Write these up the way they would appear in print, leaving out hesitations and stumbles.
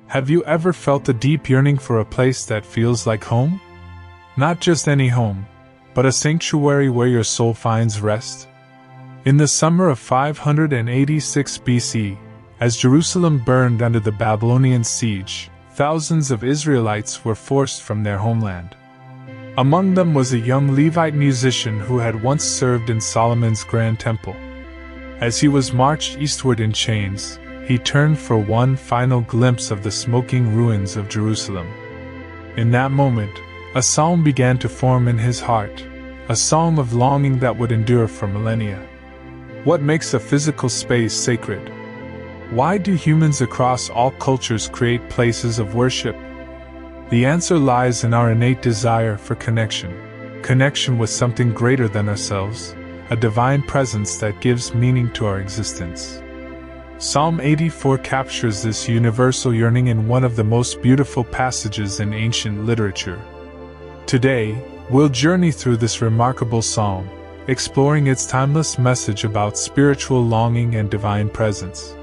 Have you ever felt a deep yearning for a place that feels like home? Not just any home, but a sanctuary where your soul finds rest? In the summer of 586 BC, as Jerusalem burned under the Babylonian siege, thousands of Israelites were forced from their homeland. Among them was a young Levite musician who had once served in Solomon's grand temple. As he was marched eastward in chains, he turned for one final glimpse of the smoking ruins of Jerusalem. In that moment, a psalm began to form in his heart, a psalm of longing that would endure for millennia. What makes a physical space sacred? Why do humans across all cultures create places of worship? The answer lies in our innate desire for connection with something greater than ourselves, a divine presence that gives meaning to our existence. Psalm 84 captures this universal yearning in one of the most beautiful passages in ancient literature. Today, we'll journey through this remarkable psalm, exploring its timeless message about spiritual longing and divine presence.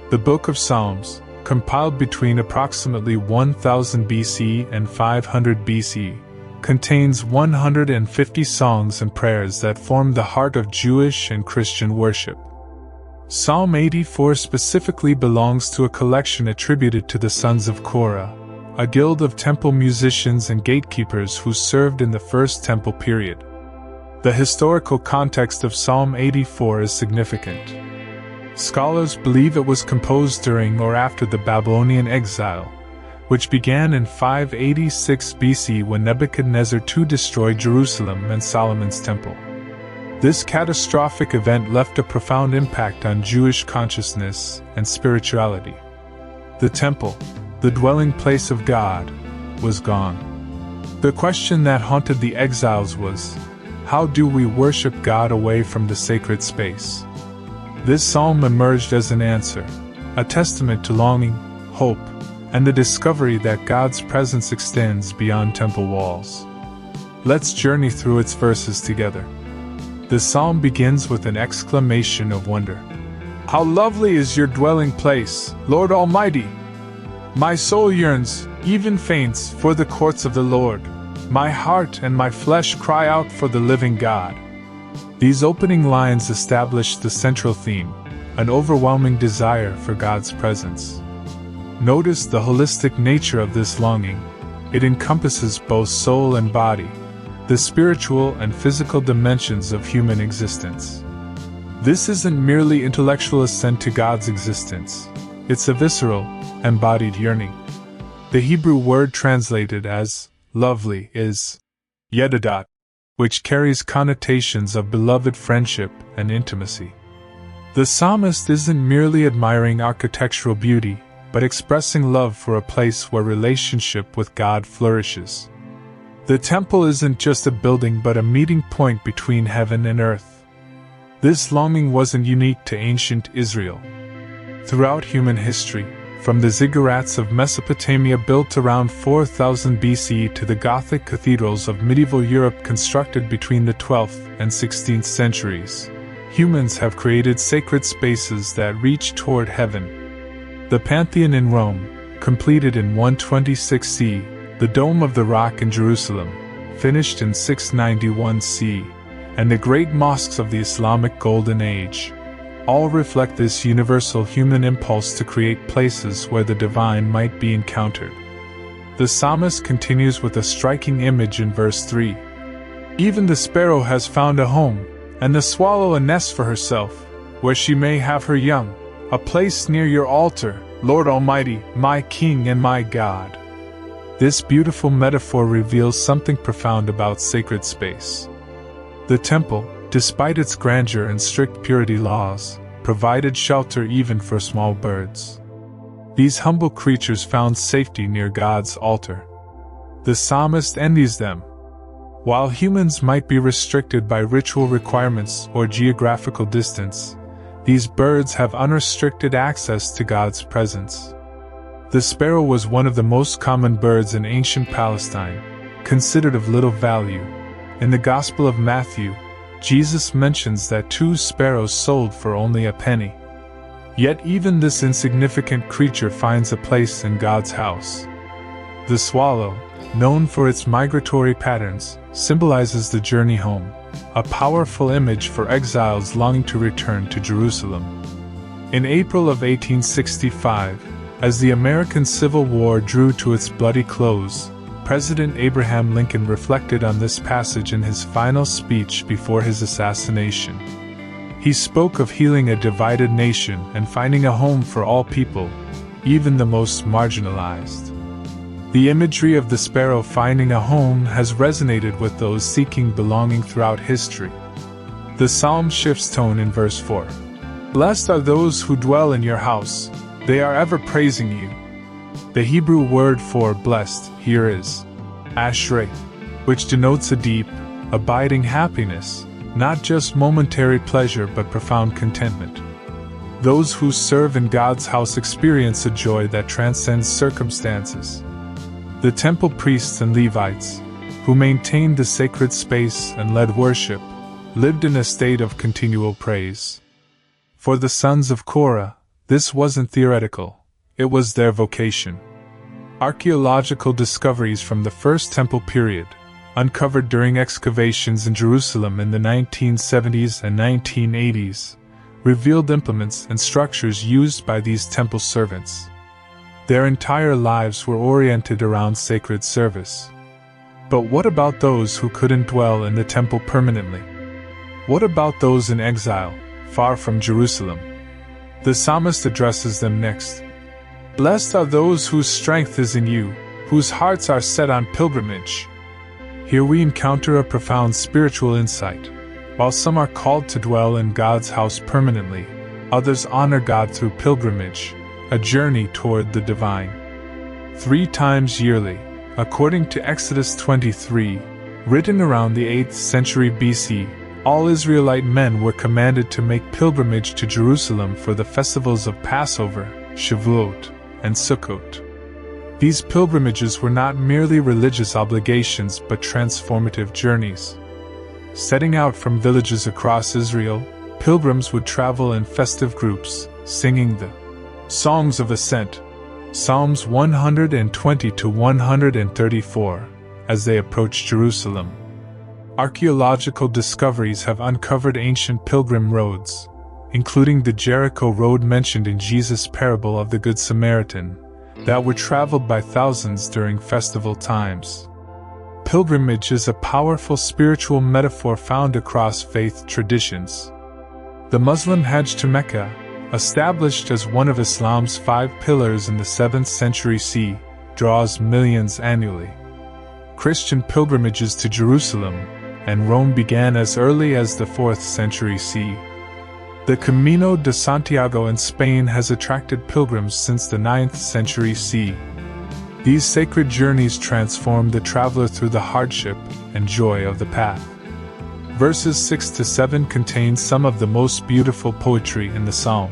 The Book of Psalms, compiled between approximately 1000 BC and 500 BC, contains 150 songs and prayers that form the heart of Jewish and Christian worship. Psalm 84 specifically belongs to a collection attributed to the sons of Korah, a guild of temple musicians and gatekeepers who served in the First Temple period. The historical context of Psalm 84 is significant. Scholars believe it was composed during or after the Babylonian exile, which began in 586 BC when Nebuchadnezzar II destroyed Jerusalem and Solomon's temple. This catastrophic event left a profound impact on Jewish consciousness and spirituality. The temple, the dwelling place of God, was gone. The question that haunted the exiles was, how do we worship God away from the sacred space? This psalm emerged as an answer, a testament to longing, hope, and the discovery that God's presence extends beyond temple walls. Let's journey through its verses together. The psalm begins with an exclamation of wonder. How lovely is your dwelling place, Lord Almighty! My soul yearns, even faints, for the courts of the Lord. My heart and my flesh cry out for the living God. These opening lines establish the central theme, an overwhelming desire for God's presence. Notice the holistic nature of this longing. It encompasses both soul and body, the spiritual and physical dimensions of human existence. This isn't merely intellectual assent to God's existence, it's a visceral, embodied yearning. The Hebrew word translated as lovely is yedidot, which carries connotations of beloved friendship and intimacy. The psalmist isn't merely admiring architectural beauty, but expressing love for a place where relationship with God flourishes. The temple isn't just a building but a meeting point between heaven and earth. This longing wasn't unique to ancient Israel. Throughout human history, from the ziggurats of Mesopotamia built around 4000 BC to the Gothic cathedrals of medieval Europe constructed between the 12th and 16th centuries, humans have created sacred spaces that reach toward heaven. The Pantheon in Rome, completed in 126 CE, the Dome of the Rock in Jerusalem, finished in 691 CE, and the great mosques of the Islamic Golden Age, all reflect this universal human impulse to create places where the divine might be encountered. The psalmist continues with a striking image in verse 3. Even the sparrow has found a home, and the swallow a nest for herself, where she may have her young, a place near your altar, Lord Almighty, my King and my God. This beautiful metaphor reveals something profound about sacred space. The temple, despite its grandeur and strict purity laws, provided shelter even for small birds. These humble creatures found safety near God's altar. The psalmist envies them. While humans might be restricted by ritual requirements or geographical distance, these birds have unrestricted access to God's presence. The sparrow was one of the most common birds in ancient Palestine, considered of little value. In the Gospel of Matthew, Jesus mentions that 2 sparrows sold for only a penny. Yet even this insignificant creature finds a place in God's house. The swallow, known for its migratory patterns, symbolizes the journey home, a powerful image for exiles longing to return to Jerusalem. In April of 1865, as the American Civil War drew to its bloody close, President Abraham Lincoln reflected on this passage in his final speech before his assassination. He spoke of healing a divided nation and finding a home for all people, even the most marginalized. The imagery of the sparrow finding a home has resonated with those seeking belonging throughout history. The psalm shifts tone in verse 4. Blessed are those who dwell in your house, they are ever praising you. The Hebrew word for blessed here is ashrei, which denotes a deep, abiding happiness, not just momentary pleasure but profound contentment. Those who serve in God's house experience a joy that transcends circumstances. The temple priests and Levites, who maintained the sacred space and led worship, lived in a state of continual praise. For the sons of Korah, this wasn't theoretical, it was their vocation. Archaeological discoveries from the First Temple period, uncovered during excavations in Jerusalem in the 1970s and 1980s, revealed implements and structures used by these temple servants. Their entire lives were oriented around sacred service. But what about those who couldn't dwell in the temple permanently? What about those in exile, far from Jerusalem? The psalmist addresses them next. Blessed are those whose strength is in you, whose hearts are set on pilgrimage. Here we encounter a profound spiritual insight. While some are called to dwell in God's house permanently, others honor God through pilgrimage, a journey toward the divine. 3 times yearly, according to Exodus 23, written around the 8th century BC, all Israelite men were commanded to make pilgrimage to Jerusalem for the festivals of Passover, Shavuot, and Sukkot. These pilgrimages were not merely religious obligations but transformative journeys. Setting out from villages across Israel, pilgrims would travel in festive groups, singing the Songs of Ascent, Psalms 120 to 134, as they approached Jerusalem. Archaeological discoveries have uncovered ancient pilgrim roads, including the Jericho Road mentioned in Jesus' parable of the Good Samaritan, that were traveled by thousands during festival times. Pilgrimage is a powerful spiritual metaphor found across faith traditions. The Muslim Hajj to Mecca, established as one of Islam's 5 pillars in the 7th century CE, draws millions annually. Christian pilgrimages to Jerusalem and Rome began as early as the 4th century CE. The Camino de Santiago in Spain has attracted pilgrims since the 9th century CE. These sacred journeys transform the traveler through the hardship and joy of the path. Verses 6 to 7 contain some of the most beautiful poetry in the psalm.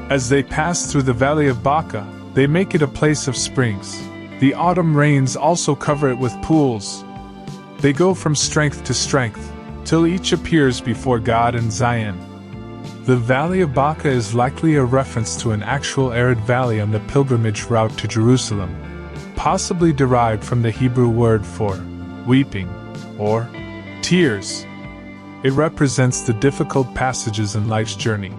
As they pass through the valley of Baca, they make it a place of springs. The autumn rains also cover it with pools. They go from strength to strength, till each appears before God in Zion. The Valley of Baca is likely a reference to an actual arid valley on the pilgrimage route to Jerusalem, possibly derived from the Hebrew word for weeping, or tears. It represents the difficult passages in life's journey.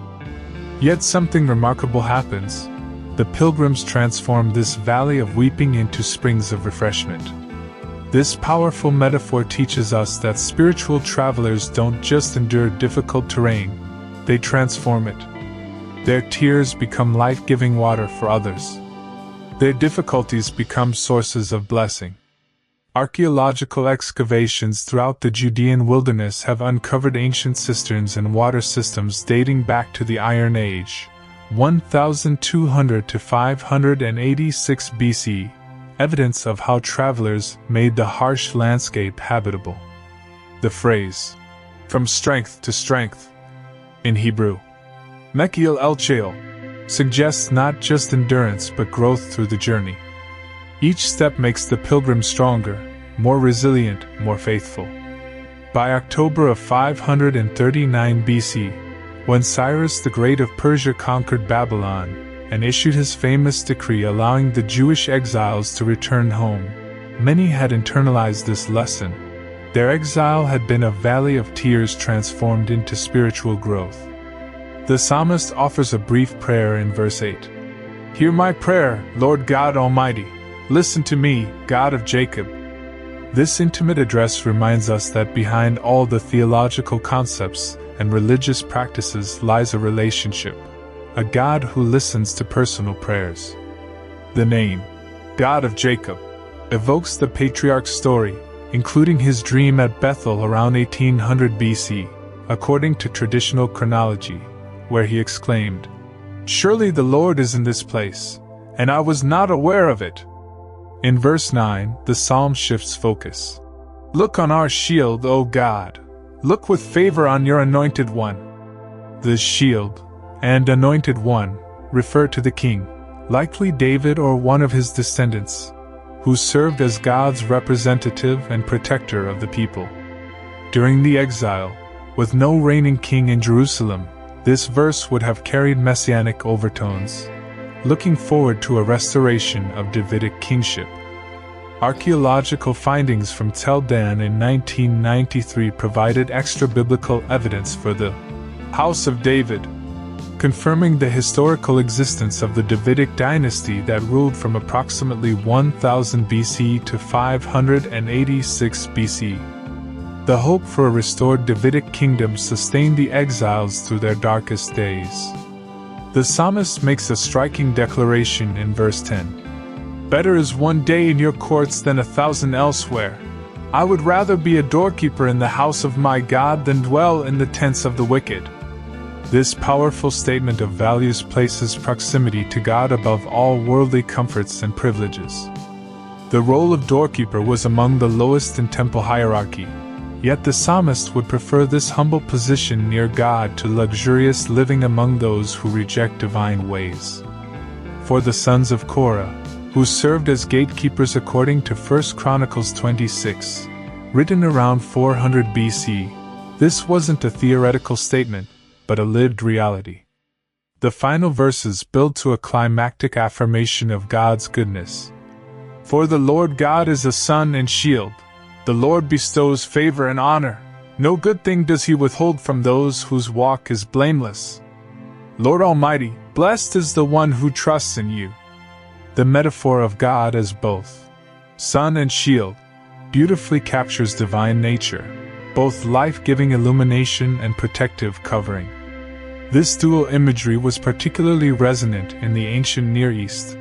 Yet something remarkable happens. The pilgrims transform this valley of weeping into springs of refreshment. This powerful metaphor teaches us that spiritual travelers don't just endure difficult terrain, they transform it. Their tears become life-giving water for others. Their difficulties become sources of blessing. Archaeological excavations throughout the Judean wilderness have uncovered ancient cisterns and water systems dating back to the Iron Age, 1200 to 586 BC, evidence of how travelers made the harsh landscape habitable. The phrase, "from strength to strength," in Hebrew, Mekil el Chael, suggests not just endurance but growth through the journey. Each step makes the pilgrim stronger, more resilient, more faithful. By October of 539 BC, When Cyrus the Great of Persia conquered Babylon and issued his famous decree allowing the Jewish exiles to return home, many had internalized this lesson. Their exile had been a valley of tears transformed into spiritual growth. The psalmist offers a brief prayer in verse 8. "Hear my prayer, Lord God Almighty. Listen to me, God of Jacob." This intimate address reminds us that behind all the theological concepts and religious practices lies a relationship, a God who listens to personal prayers. The name, God of Jacob, evokes the patriarch's story, including his dream at Bethel around 1800 BC, according to traditional chronology, where he exclaimed, "Surely the Lord is in this place, and I was not aware of it." In verse 9, the psalm shifts focus. "Look on our shield, O God. Look with favor on your anointed one." The shield and anointed one refer to the king, likely David or one of his descendants, who served as God's representative and protector of the people. During the exile, with no reigning king in Jerusalem, this verse would have carried messianic overtones, looking forward to a restoration of Davidic kingship. Archaeological findings from Tel Dan in 1993 provided extra-biblical evidence for the House of David, confirming the historical existence of the Davidic dynasty that ruled from approximately 1000 BC to 586 BC. The hope for a restored Davidic kingdom sustained the exiles through their darkest days. The psalmist makes a striking declaration in verse 10. "Better is one day in your courts than 1,000 elsewhere. I would rather be a doorkeeper in the house of my God than dwell in the tents of the wicked." This powerful statement of values places proximity to God above all worldly comforts and privileges. The role of doorkeeper was among the lowest in temple hierarchy, yet the psalmist would prefer this humble position near God to luxurious living among those who reject divine ways. For the sons of Korah, who served as gatekeepers according to 1 Chronicles 26, written around 400 BC, this wasn't a theoretical statement, but a lived reality. The final verses build to a climactic affirmation of God's goodness. "For the Lord God is a sun and shield. The Lord bestows favor and honor. No good thing does he withhold from those whose walk is blameless. Lord Almighty, blessed is the one who trusts in you." The metaphor of God as both sun and shield beautifully captures divine nature, both life-giving illumination and protective covering. This dual imagery was particularly resonant in the ancient Near East,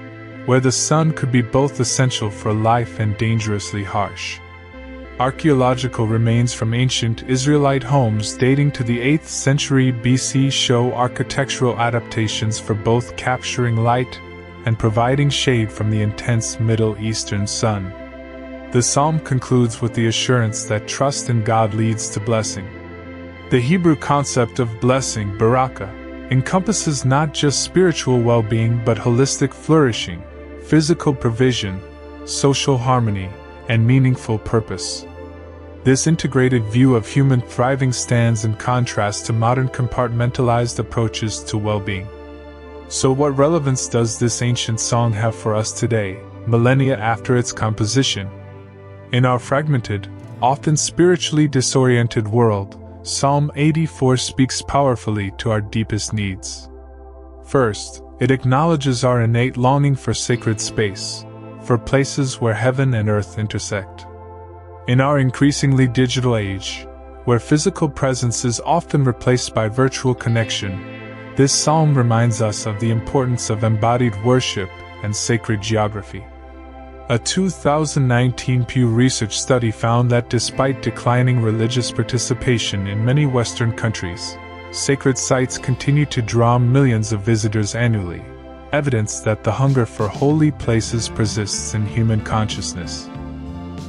where the sun could be both essential for life and dangerously harsh. Archaeological remains from ancient Israelite homes dating to the 8th century BC show architectural adaptations for both capturing light and providing shade from the intense Middle Eastern sun. The psalm concludes with the assurance that trust in God leads to blessing. The Hebrew concept of blessing, barakah, encompasses not just spiritual well-being but holistic flourishing, physical provision, social harmony, and meaningful purpose. This integrated view of human thriving stands in contrast to modern compartmentalized approaches to well-being. So what relevance does this ancient song have for us today, millennia after its composition? In our fragmented, often spiritually disoriented world, Psalm 84 speaks powerfully to our deepest needs. First, it acknowledges our innate longing for sacred space, for places where heaven and earth intersect. In our increasingly digital age, where physical presence is often replaced by virtual connection, this psalm reminds us of the importance of embodied worship and sacred geography. A 2019 Pew Research study found that despite declining religious participation in many Western countries, sacred sites continue to draw millions of visitors annually, evidence that the hunger for holy places persists in human consciousness.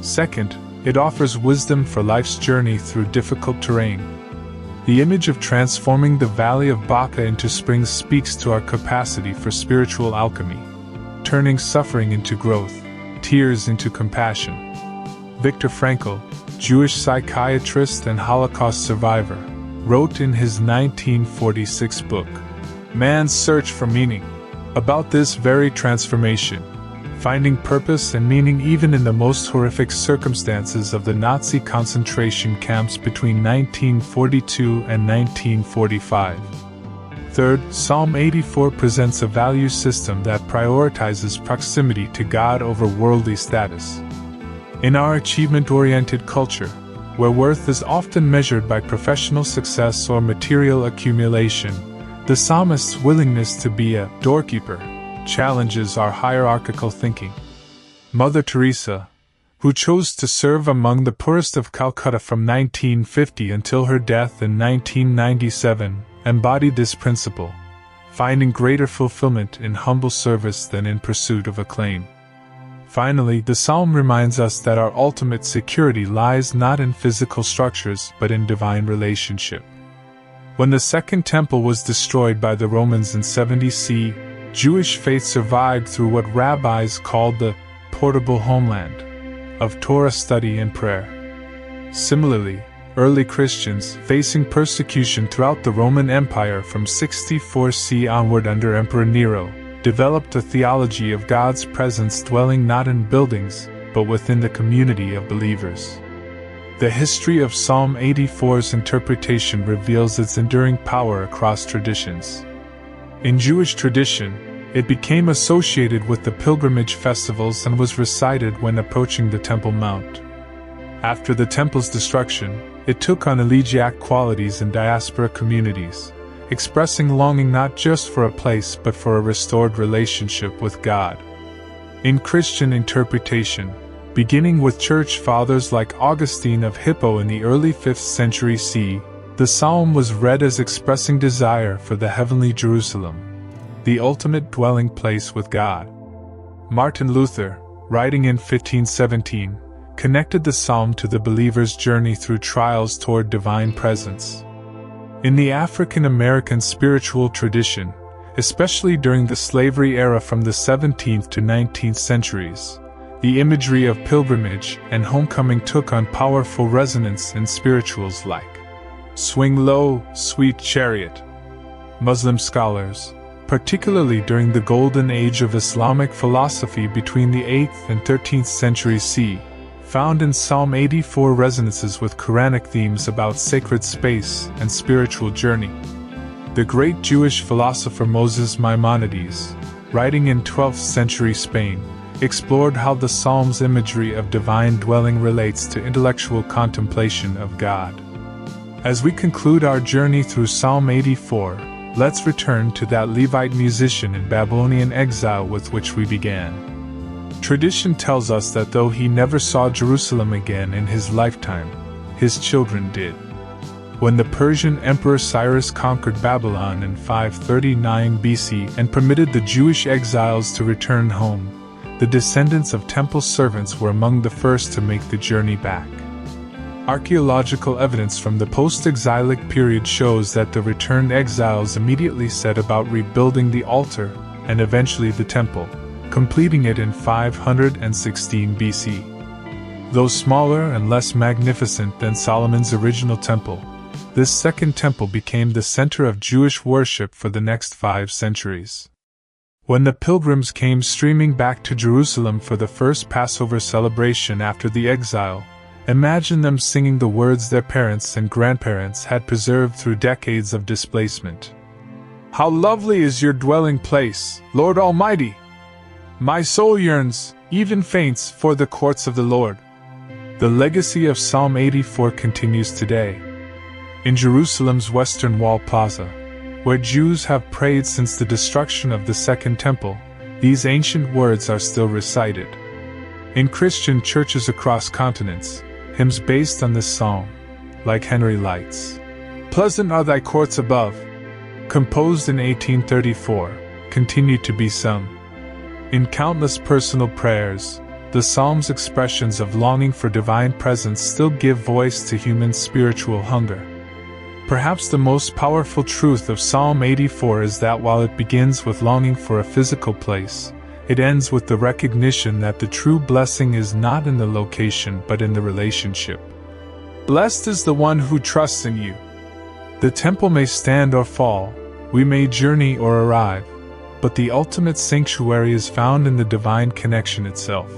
Second, it offers wisdom for life's journey through difficult terrain. The image of transforming the valley of Baca into springs speaks to our capacity for spiritual alchemy, turning suffering into growth, tears into compassion. Viktor Frankl, Jewish psychiatrist and Holocaust survivor, wrote in his 1946 book, Man's Search for Meaning, about this very transformation, finding purpose and meaning even in the most horrific circumstances of the Nazi concentration camps between 1942 and 1945. Third, Psalm 84 presents a value system that prioritizes proximity to God over worldly status. In our achievement-oriented culture, where worth is often measured by professional success or material accumulation, the psalmist's willingness to be a doorkeeper challenges our hierarchical thinking. Mother Teresa, who chose to serve among the poorest of Calcutta from 1950 until her death in 1997, embodied this principle, finding greater fulfillment in humble service than in pursuit of acclaim. Finally, the psalm reminds us that our ultimate security lies not in physical structures but in divine relationship. When the Second Temple was destroyed by the Romans in 70 CE, Jewish faith survived through what rabbis called the portable homeland of Torah study and prayer. Similarly, early Christians, facing persecution throughout the Roman Empire from 64 CE onward under Emperor Nero, developed a theology of God's presence dwelling not in buildings, but within the community of believers. The history of Psalm 84's interpretation reveals its enduring power across traditions. In Jewish tradition, it became associated with the pilgrimage festivals and was recited when approaching the Temple Mount. After the temple's destruction, it took on elegiac qualities in diaspora communities, expressing longing not just for a place but for a restored relationship with God. In Christian interpretation, beginning with church fathers like Augustine of Hippo in the early 5th century CE, the psalm was read as expressing desire for the heavenly Jerusalem, the ultimate dwelling place with God. Martin Luther, writing in 1517, connected the psalm to the believer's journey through trials toward divine presence. In the African American spiritual tradition, especially during the slavery era from the 17th to 19th centuries, the imagery of pilgrimage and homecoming took on powerful resonance in spirituals like "Swing Low, Sweet Chariot." Muslim scholars, particularly during the golden age of Islamic philosophy between the 8th and 13th centuries CE, found in Psalm 84 resonances with Quranic themes about sacred space and spiritual journey. The great Jewish philosopher Moses Maimonides, writing in 12th century Spain, explored how the psalm's imagery of divine dwelling relates to intellectual contemplation of God. As we conclude our journey through Psalm 84, let's return to that Levite musician in Babylonian exile with which we began. Tradition tells us that though he never saw Jerusalem again in his lifetime, his children did. When the Persian Emperor Cyrus conquered Babylon in 539 BC and permitted the Jewish exiles to return home, the descendants of temple servants were among the first to make the journey back. Archaeological evidence from the post-exilic period shows that the returned exiles immediately set about rebuilding the altar and eventually the temple, completing it in 516 BC. Though smaller and less magnificent than Solomon's original temple, this Second Temple became the center of Jewish worship for the next 5 centuries. When the pilgrims came streaming back to Jerusalem for the first Passover celebration after the exile, imagine them singing the words their parents and grandparents had preserved through decades of displacement. "How lovely is your dwelling place, Lord Almighty! My soul yearns, even faints, for the courts of the Lord." The legacy of Psalm 84 continues today. In Jerusalem's Western Wall Plaza, where Jews have prayed since the destruction of the Second Temple, these ancient words are still recited. In Christian churches across continents, hymns based on this psalm, like Henry Light's "Pleasant are thy courts above," composed in 1834, continue to be sung. In countless personal prayers, the psalm's expressions of longing for divine presence still give voice to human spiritual hunger. Perhaps the most powerful truth of Psalm 84 is that while it begins with longing for a physical place, it ends with the recognition that the true blessing is not in the location but in the relationship. "Blessed is the one who trusts in you." The temple may stand or fall, we may journey or arrive, but the ultimate sanctuary is found in the divine connection itself.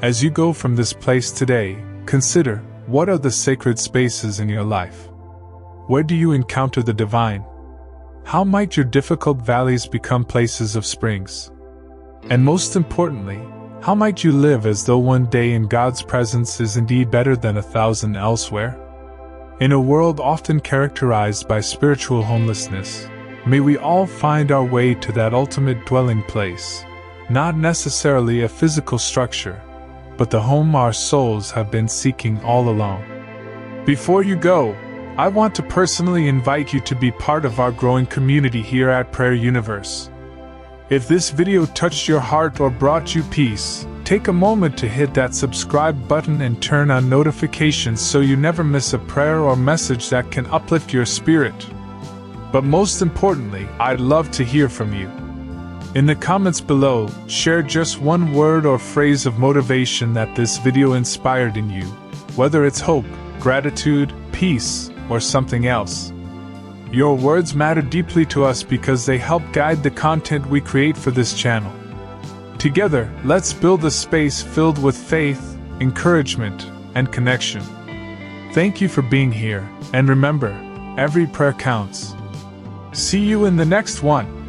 As you go from this place today, consider, what are the sacred spaces in your life? Where do you encounter the divine? How might your difficult valleys become places of springs? And most importantly, how might you live as though one day in God's presence is indeed better than 1,000 elsewhere? In a world often characterized by spiritual homelessness, may we all find our way to that ultimate dwelling place, not necessarily a physical structure, but the home our souls have been seeking all along. Before you go, I want to personally invite you to be part of our growing community here at Prayer Universe. If this video touched your heart or brought you peace, take a moment to hit that subscribe button and turn on notifications so you never miss a prayer or message that can uplift your spirit. But most importantly, I'd love to hear from you. In the comments below, share just one word or phrase of motivation that this video inspired in you, whether it's hope, gratitude, peace, or something else. Your words matter deeply to us because they help guide the content we create for this channel. Together, let's build a space filled with faith, encouragement, and connection. Thank you for being here, and remember, every prayer counts. See you in the next one.